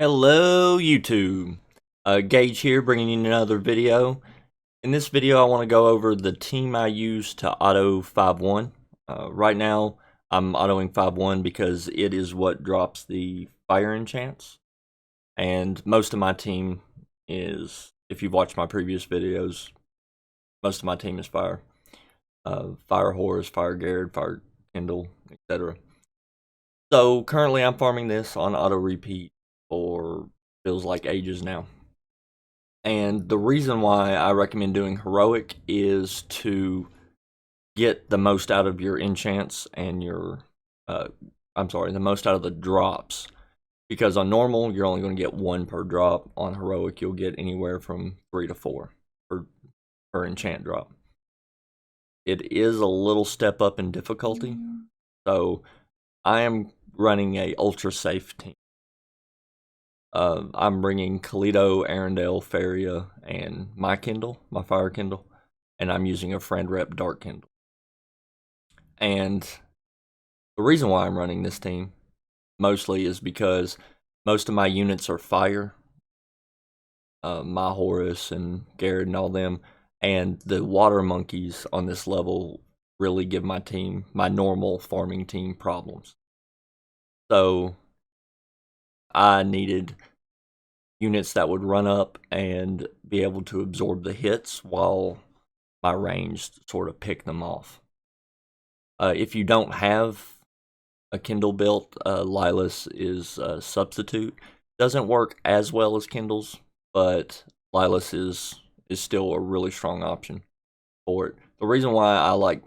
Hello YouTube, Gage here bringing you another video. In this video I want to go over the team I use to auto 5-1. Right now I'm autoing 5-1 because it is what drops the fire enchants. And most of my team is, if you've watched my previous videos, most of my team is fire. Fire Horus, Fire Garrett, Fire Kindle, etc. So currently I'm farming this on auto repeat for feels like ages now. And the reason why I recommend doing heroic is to get the most out of your enchants and your the most out of the drops. Because on normal you're only going to get one per drop. On heroic you'll get anywhere from 3 to 4 per enchant drop. It is a little step up in difficulty. So I am running a ultra safe team. I'm bringing Kalito, Arendelle, Faria, and my Kindle, my Fire Kindle, and I'm using a friend rep Dark Kindle. And the reason why I'm running this team mostly is because most of my units are fire, my Horus and Garrett and all them, and the water monkeys on this level really give my team, my normal farming team, problems. So I needed units that would run up and be able to absorb the hits while my ranged sort of pick them off. If you don't have a Kindle built, Lilas is a substitute. Doesn't work as well as Kindles, but Lilas is still a really strong option for it. The reason why I like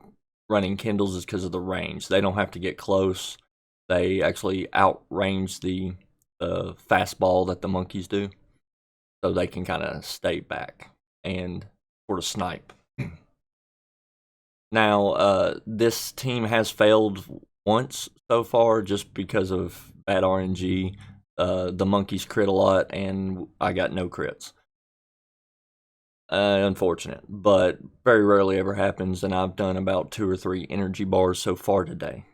running Kindles is because of the range. They don't have to get close. They actually outrange the fastball that the monkeys do, so they can kind of stay back and sort of snipe. Now, this team has failed once so far just because of bad RNG. The monkeys crit a lot, and I got no crits. Unfortunate, but very rarely ever happens, and I've done about 2 or 3 energy bars so far today.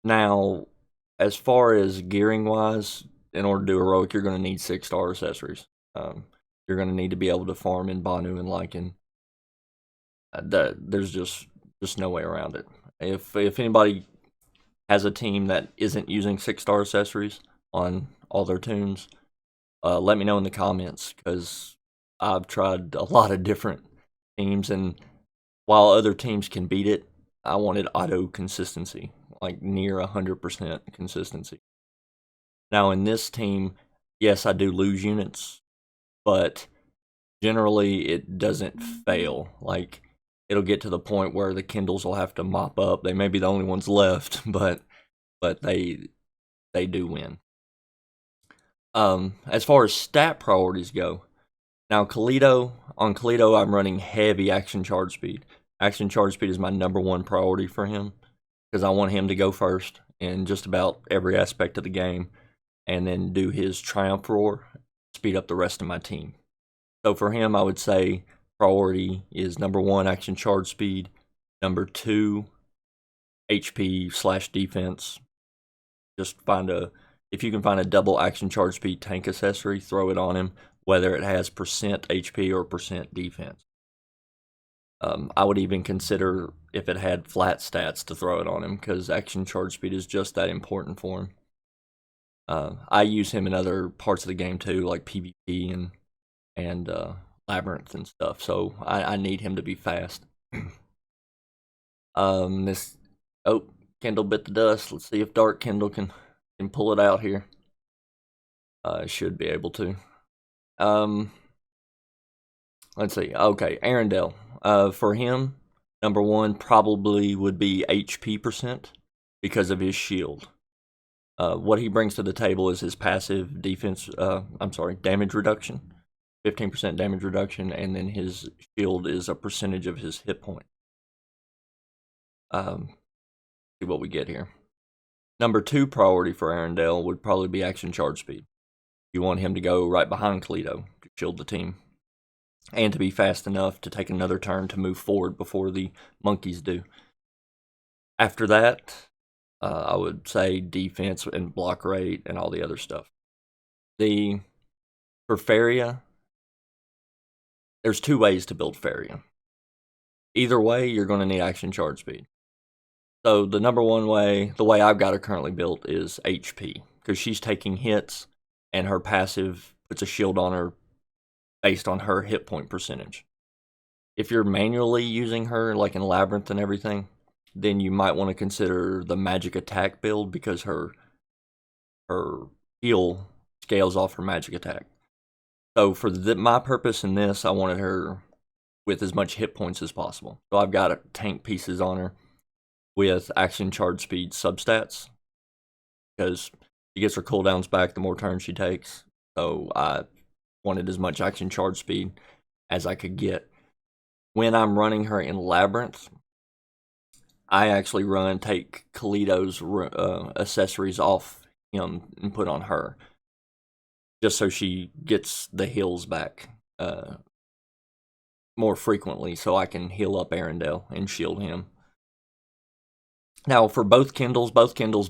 Now, as far as gearing wise, in order to do heroic, you're going to need 6-star accessories. You're going to need to be able to farm in Banu and Lycan. There's just no way around it. If anybody has a team that isn't using 6-star accessories on all their tunes, let me know in the comments, because I've tried a lot of different teams, and while other teams can beat it, I wanted auto consistency, like near 100% consistency. Now in this team, yes, I do lose units, but generally it doesn't fail. Like, it'll get to the point where the Kindles will have to mop up. They may be the only ones left, but they do win. As far as stat priorities go, now on Kalito I'm running heavy action charge speed. Action charge speed is my #1 priority for him, because I want him to go first in just about every aspect of the game, and then do his Triumph Roar, speed up the rest of my team. So for him, I would say priority is #1 action charge speed, #2 HP/defense. Just if you can find a double action charge speed tank accessory, throw it on him, whether it has % HP or % defense. I would even consider if it had flat stats to throw it on him, because action charge speed is just that important for him. I use him in other parts of the game too, like PvP and Labyrinth and stuff, so I need him to be fast. Kindle bit the dust. Let's see if Dark Kindle can pull it out here. Should be able to. Let's see. Okay, Arendelle. For him, #1 probably would be HP %, because of his shield. What he brings to the table is his passive damage reduction, 15% damage reduction, and then his shield is a percentage of his hit point. See what we get here. #2 priority for Arendelle would probably be action charge speed. You want him to go right behind Kalito to shield the team, and to be fast enough to take another turn to move forward before the monkeys do. After that, I would say defense and block rate and all the other stuff. For Faria, there's 2 ways to build Faria. Either way, you're going to need action charge speed. So the number one way, the way I've got her currently built, is HP, because she's taking hits and her passive puts a shield on her based on her hit point percentage. If you're manually using her, like in Labyrinth and everything, then you might want to consider the magic attack build, because her heal scales off her magic attack. So for my purpose in this, I wanted her with as much hit points as possible. So I've got tank pieces on her with action charge speed substats, because she gets her cooldowns back the more turns she takes. So I wanted as much action charge speed as I could get. When I'm running her in Labyrinth, I actually take Kalito's accessories off him and put on her, just so she gets the heals back more frequently, so I can heal up Arendelle and shield him. Now, for both Kindle's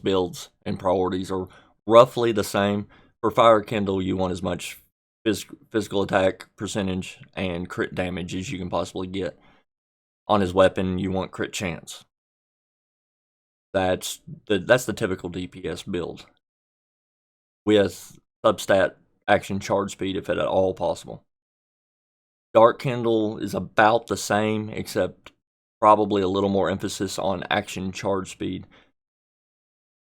builds and priorities are roughly the same. For Fire Kindle, you want as much physical attack percentage and crit damage as you can possibly get. On his weapon, you want crit chance. That's the typical DPS build, with substat action charge speed if at all possible. Dark Kindle is about the same, except probably a little more emphasis on action charge speed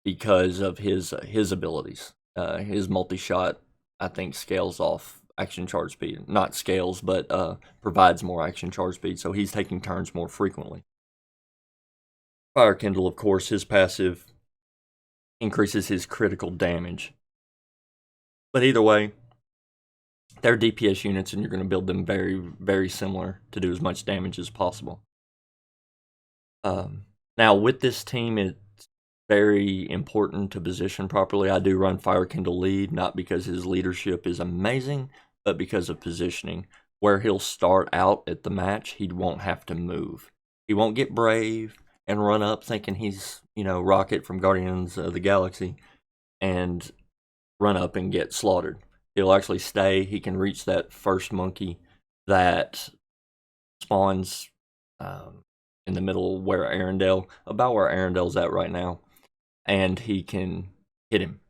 because of his abilities. His multi-shot, I think, scales off action charge speed. Not scales, but provides more action charge speed, so he's taking turns more frequently. Fire Kindle, of course, his passive increases his critical damage. But either way, they're DPS units, and you're going to build them very, very similar to do as much damage as possible. Now, with this team, it's very important to position properly. I do run Fire Kindle lead, not because his leadership is amazing, but because of positioning. Where he'll start out at the match, he won't have to move. He won't get brave and run up thinking he's, Rocket from Guardians of the Galaxy and run up and get slaughtered. He'll actually stay. He can reach that first monkey that spawns in the middle about where Arendelle's at right now, and he can hit him.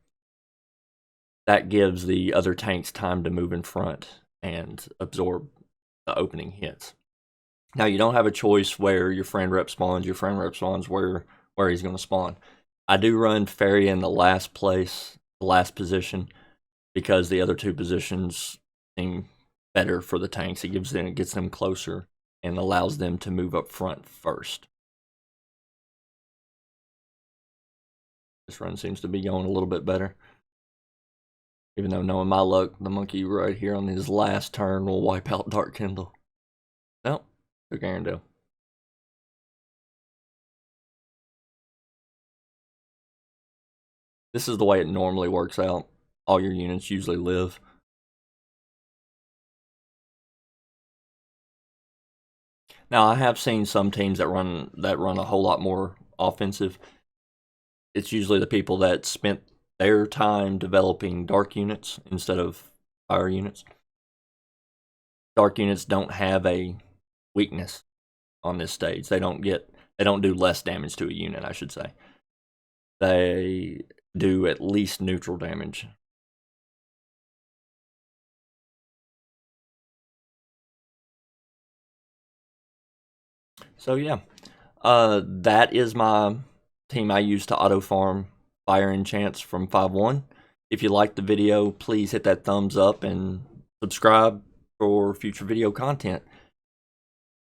That gives the other tanks time to move in front and absorb the opening hits. Now, you don't have a choice where your friend rep spawns. Your friend rep spawns where he's going to spawn. I do run Faria in the last position, because the other 2 positions seem better for the tanks. It gets them closer and allows them to move up front first. This run seems to be going a little bit better. Even though, knowing my luck, the monkey right here on his last turn will wipe out Dark Kindle. Nope, took Arendelle. This is the way it normally works out. All your units usually live. Now, I have seen some teams that run a whole lot more offensive. It's usually the people that spent their time developing dark units instead of fire units. Dark units don't have a weakness on this stage. They don't do less damage to a unit, I should say. They do at least neutral damage. So yeah, that is my team I use to auto farm Fire Enchants from 5.1. If you liked the video, please hit that thumbs up and subscribe for future video content.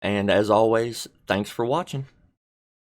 And as always, thanks for watching.